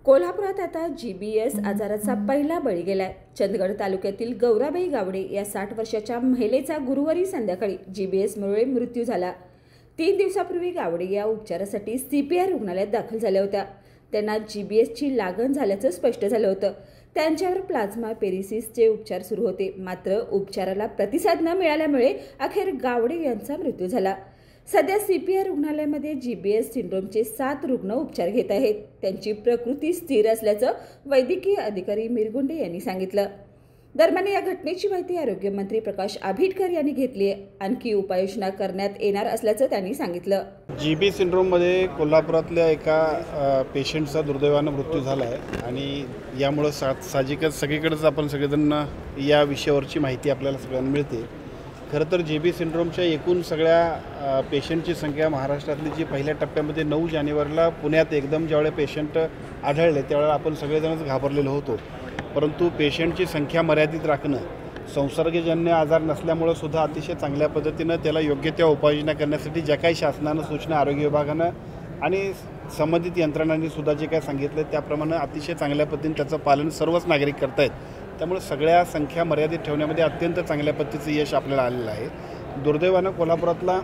कोल्हापुरात आता जीबीएस आजाराचा पहिला बळी गेलाय। चंदगड तालुक्यातील गौराबाई गावडे या 60 वर्षाच्या महिलेचा गुरुवारी संध्याकाळी जीबीएसमुळे मृत्यू झाला। 3 दिवसापूर्वी गावडे या उपचारासाठी सीपीआर रुग्णालयात दाखल झाल्या होत्या। त्यांना जीबीएसची लागण झाल्याचं स्पष्ट झालं होतं। त्यांच्यावर प्लाझ्मा पेरिसिसचे उपचार सुरू होते, मात्र उपचाराला प्रतिसाद न मिळाल्यामुळे अखेर गावडे यांचा मृत्यू झाला। सध्या सीपीआर रुग्णालयामध्ये जीबीएस सिंड्रोमचे 7 रुग्ण उपचार घेत आहेत। त्यांची प्रकृती स्थिर असल्याचं वैद्यकीय अधिकारी मिरगुंडे यांनी सांगितलं। दरम्यान या घटनेची माहिती आरोग्य मंत्री प्रकाश आंबेडकर यांनी घेतली आहे। आणखी उपाययोजना करण्यात येणार असल्याचं त्यांनी सांगितलं। जीबी सिंड्रोममध्ये कोल्हापुरातल्या एका पेशंटचा दुर्दैवानं मृत्यू झाला आहे आणि यामुळे साहजिकच सगळीकडेच आपण सगळेजण या विषयावरची माहिती आपल्याला सगळ्यांना मिळते। खरं तर जीबी सिंड्रोमच्या एकूण सगळ्या पेशंटची संख्या महाराष्ट्रातली जी पहिल्या टप्प्यामध्ये 9 जानेवारीला पुण्यात एकदम ज्यावेळेला पेशंट आढळले त्यावेळेला आपण सगळेजणच घाबरलेलो होतो, परंतु पेशंटची संख्या मर्यादित राखणं, संसर्गजन्य आजार नसल्यामुळे सुद्धा अतिशय चांगल्या पद्धतीनं त्याला योग्य त्या उपाययोजना करण्यासाठी ज्या काही शासनानं सूचना आरोग्य विभागानं आणि संबंधित यंत्रणांनी सुद्धा जे काय सांगितलं त्याप्रमाणे अतिशय चांगल्या पद्धतीने त्याचं पालन सर्वच नागरिक करत आहेत। त्यामुळे सगळ्या संख्या मर्यादित ठेवण्यामध्ये अत्यंत चांगल्या पद्धतीचं यश आपल्याला आलेलं आहे। दुर्दैवानं कोल्हापुरातला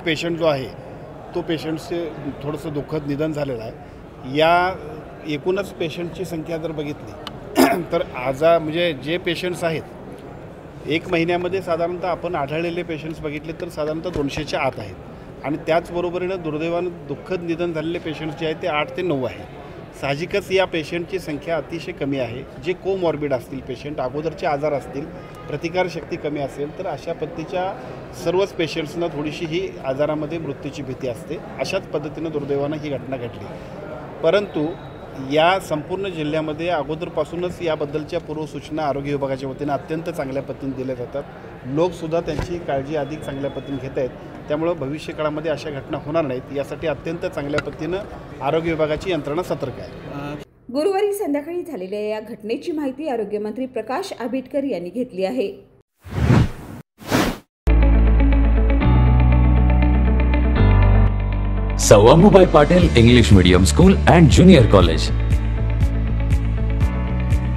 पेशंट जो आहे तो पेशंटचे थोडंसं दुःखद निधन झालेलं आहे। या एकूणच पेशंटची संख्या जर बघितली तर म्हणजे जे पेशंट्स आहेत 1 महिन्यामध्ये साधारणतः आपण आढळलेले पेशंट्स बघितले तर साधारणतः 200च्या आत आहेत आणि त्याचबरोबरीनं दुर्दैवानं दुःखद निधन झालेले पेशंट्स जे आहेत ते 8 ते 9 आहेत। साहजिकच या पेशंटची संख्या अतिशय कमी आहे। जे कोमॉर्बिड असतील पेशंट, अगोदरचे आजार असतील, प्रतिकारशक्ती कमी असेल तर अशा पद्धतीच्या सर्वच पेशंट्सना थोडीशी ही आजारामध्ये मृत्यूची भीती असते। अशाच पद्धतीनं दुर्दैवानं ही घटना घडली, परंतु या संपूर्ण जिल्ह्यामध्ये अगोदरपासूनच याबद्दलच्या पूर्वसूचना आरोग्य विभागाच्या वतीनं अत्यंत चांगल्या पद्धतीने दिल्या जातात। लोकसुद्धा त्यांची काळजी अधिक चांगल्या पद्धतीने घेत आहेत, त्यामुळे भविष्यकाळामध्ये अशा घटना होणार नाहीत यासाठी अत्यंत चांगल्या पद्धतीनं आरोग्य विभागाची यंत्रणा सतर्क आहे। गुरुवारी संध्याकाळी झालेल्या या घटनेची माहिती आरोग्यमंत्री प्रकाश आंबेडकर यांनी घेतली आहे। सौ अंबुबाई Patil English Medium School and Junior College,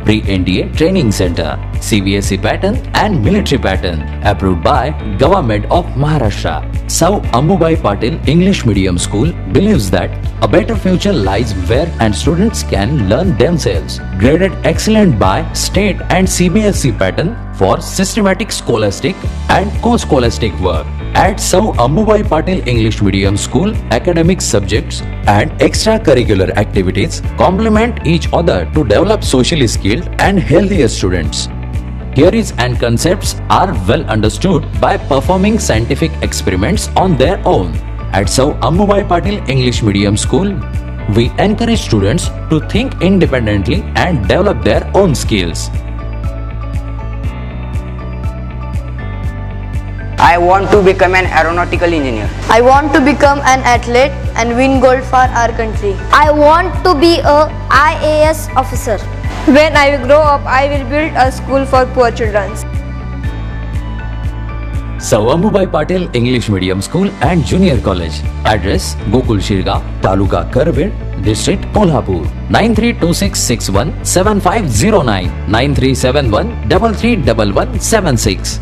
Pre-NDA Training Center, CBSE pattern and military pattern, approved by Government of Maharashtra. Sou Ambubai Patil English Medium School believes that a better future lies where and students can learn themselves. Graded excellent by state and CBSE pattern for systematic scholastic and co-scholastic work. At Sou Ambubai Patil English Medium School, academic subjects and extracurricular activities complement each other to develop socially skilled and healthier students. Theories and concepts are well understood by performing scientific experiments on their own. At Sou Ambubai Patil English Medium School, we encourage students to think independently and develop their own skills. I want to become an aeronautical engineer. I want to become an athlete and win gold for our country. I want to be a IAS officer. When I grow up, I will build a school for poor children. Sou Ambubai Patil English Medium School and Junior College. Address: Gokul Shirga, Taluka Karved, District Kolhapur. 9326617509, 9371331176.